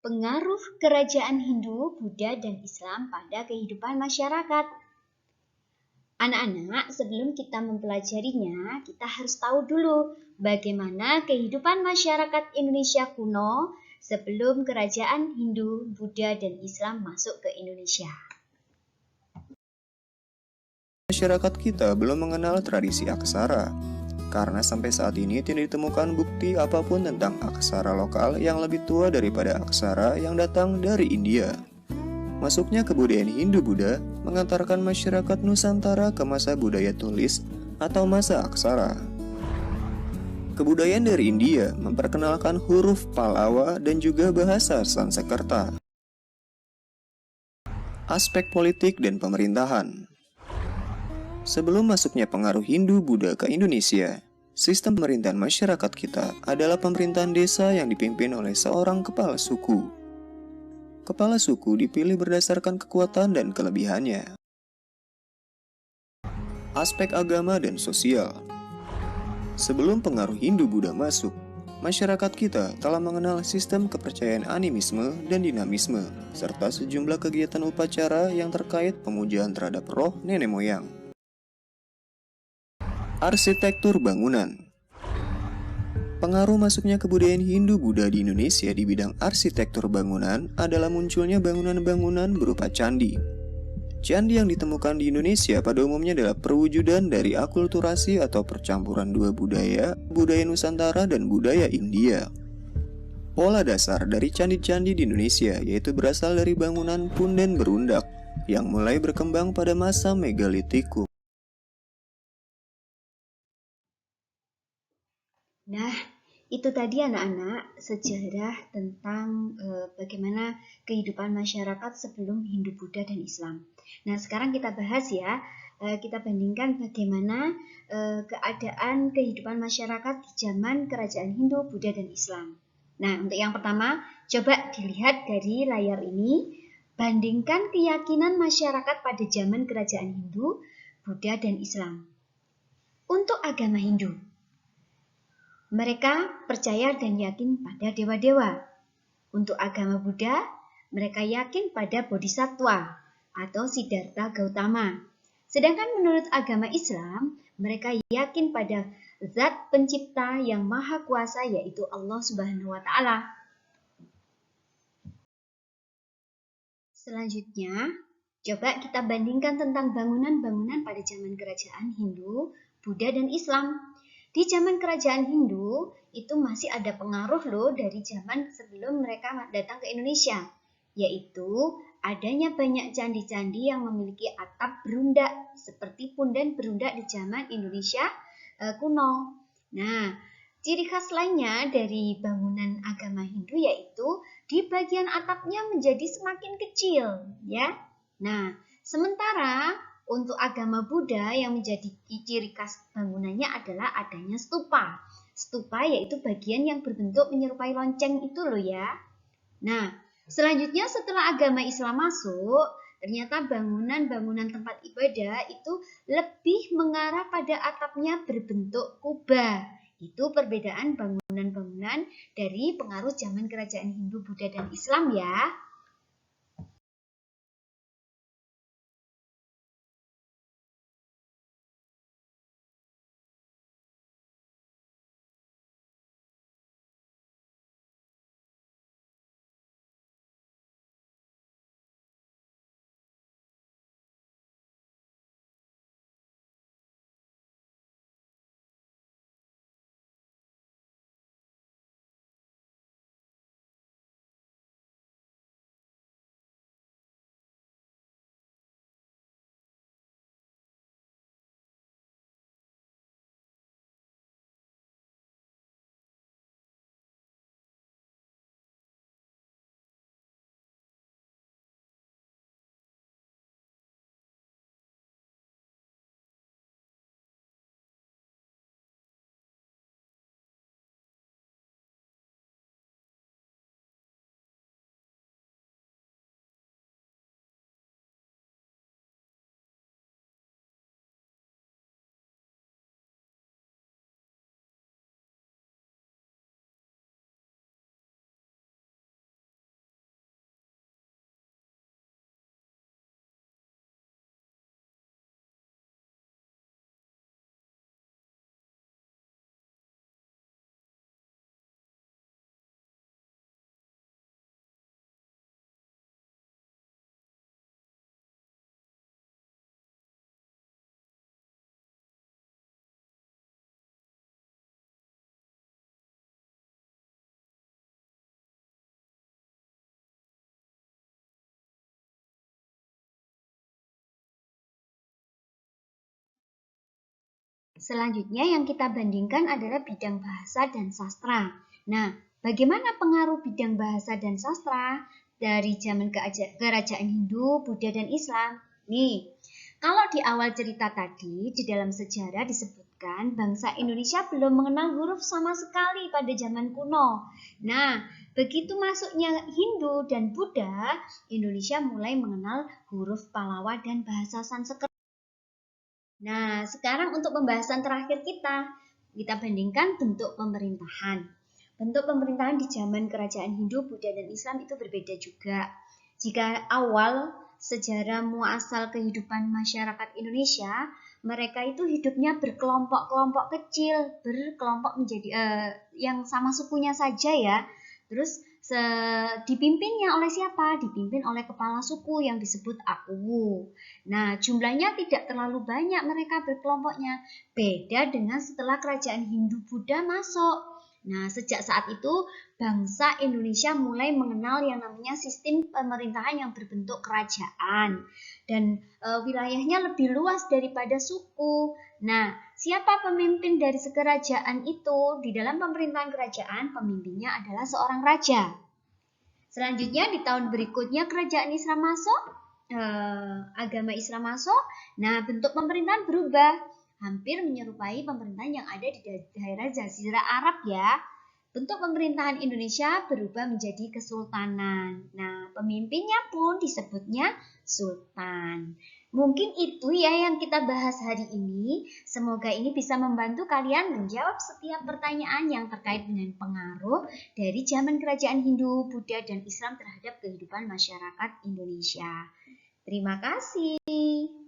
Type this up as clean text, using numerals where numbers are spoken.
Pengaruh kerajaan Hindu, Buddha, dan Islam pada kehidupan masyarakat. Anak-anak, sebelum kita mempelajarinya, kita harus tahu dulu bagaimana kehidupan masyarakat Indonesia kuno sebelum kerajaan Hindu, Buddha, dan Islam masuk ke Indonesia. Masyarakat kita belum mengenal tradisi aksara, karena sampai saat ini tidak ditemukan bukti apapun tentang aksara lokal yang lebih tua daripada aksara yang datang dari India. Masuknya kebudayaan Hindu-Buddha mengantarkan masyarakat Nusantara ke masa budaya tulis atau masa aksara. Kebudayaan dari India memperkenalkan huruf Pallawa dan juga bahasa Sanskerta. Aspek politik dan pemerintahan. Sebelum masuknya pengaruh Hindu-Buddha ke Indonesia, sistem pemerintahan masyarakat kita adalah pemerintahan desa yang dipimpin oleh seorang kepala suku. Kepala suku dipilih berdasarkan kekuatan dan kelebihannya. Aspek agama dan sosial. Sebelum pengaruh Hindu-Buddha masuk, masyarakat kita telah mengenal sistem kepercayaan animisme dan dinamisme, serta sejumlah kegiatan upacara yang terkait pemujaan terhadap roh nenek moyang. Arsitektur bangunan. Pengaruh masuknya kebudayaan Hindu-Buddha di Indonesia di bidang arsitektur bangunan adalah munculnya bangunan-bangunan berupa candi. Candi yang ditemukan di Indonesia pada umumnya adalah perwujudan dari akulturasi atau percampuran dua budaya, budaya Nusantara dan budaya India. Pola dasar dari candi-candi di Indonesia yaitu berasal dari bangunan punden berundak yang mulai berkembang pada masa megalitikum. Nah, itu tadi anak-anak sejarah tentang bagaimana kehidupan masyarakat sebelum Hindu, Buddha, dan Islam. Nah, sekarang kita bahas ya, kita bandingkan bagaimana keadaan kehidupan masyarakat di zaman kerajaan Hindu, Buddha, dan Islam. Nah, untuk yang pertama, coba dilihat dari layar ini, bandingkan keyakinan masyarakat pada zaman kerajaan Hindu, Buddha, dan Islam. Untuk agama Hindu, mereka percaya dan yakin pada dewa-dewa. Untuk agama Buddha, mereka yakin pada Bodhisattva atau Siddhartha Gautama. Sedangkan menurut agama Islam, mereka yakin pada Zat Pencipta yang Maha Kuasa yaitu Allah Subhanahu wa Ta'ala. Selanjutnya, coba kita bandingkan tentang bangunan-bangunan pada zaman kerajaan Hindu, Buddha, dan Islam. Di zaman kerajaan Hindu, itu masih ada pengaruh loh dari zaman sebelum mereka datang ke Indonesia, yaitu adanya banyak candi-candi yang memiliki atap berundak, seperti punden berundak di zaman Indonesia kuno. Nah, ciri khas lainnya dari bangunan agama Hindu yaitu di bagian atapnya menjadi semakin kecil, ya. Nah, sementara untuk agama Buddha yang menjadi ciri khas bangunannya adalah adanya stupa. Stupa yaitu bagian yang berbentuk menyerupai lonceng itu loh ya. Nah, selanjutnya setelah agama Islam masuk, ternyata bangunan-bangunan tempat ibadah itu lebih mengarah pada atapnya berbentuk kubah. Itu perbedaan bangunan-bangunan dari pengaruh zaman kerajaan Hindu, Buddha, dan Islam ya. Selanjutnya yang kita bandingkan adalah bidang bahasa dan sastra. Nah, bagaimana pengaruh bidang bahasa dan sastra dari zaman kerajaan Hindu, Buddha, dan Islam? Nih, kalau di awal cerita tadi, di dalam sejarah disebutkan bangsa Indonesia belum mengenal huruf sama sekali pada zaman kuno. Nah, begitu masuknya Hindu dan Buddha, Indonesia mulai mengenal huruf Pallawa dan bahasa Sanskerta. Nah, sekarang untuk pembahasan terakhir kita bandingkan bentuk pemerintahan. Bentuk pemerintahan di zaman kerajaan Hindu, Buddha, dan Islam itu berbeda juga. Jika awal sejarah muasal kehidupan masyarakat Indonesia, mereka itu hidupnya berkelompok-kelompok kecil, berkelompok menjadi yang sama sukunya saja ya. Terus dipimpinnya oleh siapa? Dipimpin oleh kepala suku yang disebut Aku. Nah, jumlahnya tidak terlalu banyak mereka berkelompoknya. Beda dengan setelah kerajaan Hindu Buddha masuk. Nah, sejak saat itu bangsa Indonesia mulai mengenal yang namanya sistem pemerintahan yang berbentuk kerajaan. Dan wilayahnya lebih luas daripada suku. Nah, siapa pemimpin dari sekerajaan itu? Di dalam pemerintahan kerajaan, pemimpinnya adalah seorang raja. Selanjutnya di tahun berikutnya kerajaan Islam masuk, agama Islam masuk. Nah, bentuk pemerintahan berubah, hampir menyerupai pemerintahan yang ada di daerah Jazirah Arab ya. Bentuk pemerintahan Indonesia berubah menjadi kesultanan. Nah, pemimpinnya pun disebutnya sultan. Mungkin itu ya yang kita bahas hari ini. Semoga ini bisa membantu kalian menjawab setiap pertanyaan yang terkait dengan pengaruh dari zaman kerajaan Hindu, Buddha, dan Islam terhadap kehidupan masyarakat Indonesia. Terima kasih.